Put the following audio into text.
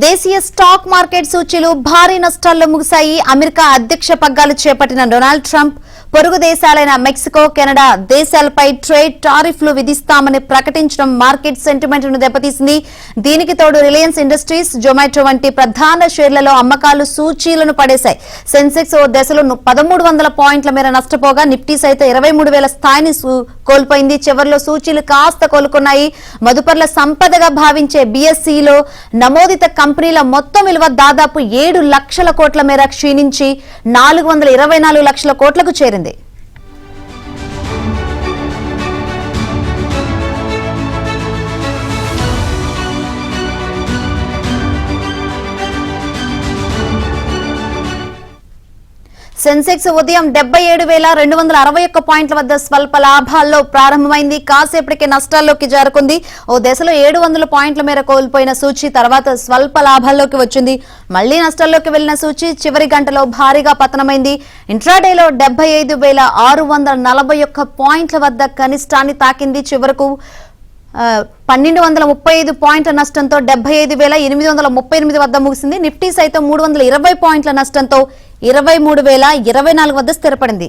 దేశీయ stock market సూచీలు భారీ నష్టాల్లో ముగిశాయి. అమెరికా అధ్యక్ష పగ్గాలు చేపట్టిన డొనాల్డ్ ట్రంప్ పొరుగు దేశాలైన మెక్సికో, కెనడా దేశాలపై ట్రేడ్ టారిఫ్లు విధిస్తామని ప్రకటించడం మార్కెట్ సెంటిమెంట్ ను దెబ్బతీసింది. దీనికి తోడు రిలయన్స్ ఇండస్ట్రీస్, జొమాటో వంటి ప్రధాన షేర్లలో అమ్మకాలు సూచీలను పడేశాయి. సెన్సెక్స్ ఓ దశలో 1300 పాయింట్ల మేర నష్టపోగా నిఫ్టీ సైతం 23,000 స్థాయిని కోల్పోయింది. చివరిలో సూచీలు కాస్త కోలుకున్నాయి. మదుపర్ల సంపదగా భావించే బీఎస్ఈలో నమోదిత కంపెనీల మొత్తం విలువ దాదాపు 7 లక్షల కోట్ల మేర క్షీణించి 424 లక్షల కోట్లకు చేరింది. సెన్సెక్స్ ఉదయం 77,261 పాయింట్ల వద్ద స్వల్ప లాభాల్లో ప్రారంభమైంది. కాసేపటికి నష్టాల్లోకి జారుకుంది. ఓ దశలో 700 పాయింట్ల మేర కోల్పోయిన సూచీ తర్వాత స్వల్ప లాభాల్లోకి వచ్చింది. మళ్లీ నష్టాల్లోకి వెళ్లిన సూచీ చివరి గంటలో భారీగా పతనమైంది. ఇంట్రాడేలో 75,641 పాయింట్ల వద్ద కనిష్టాన్ని తాకింది. చివరకు 1235 పాయింట్ల నష్టంతో 75,838 వద్ద ముగిసింది. నిఫ్టీ సైతం 320 పాయింట్ల నష్టంతో 23,024 వద్ద స్థిరపడింది.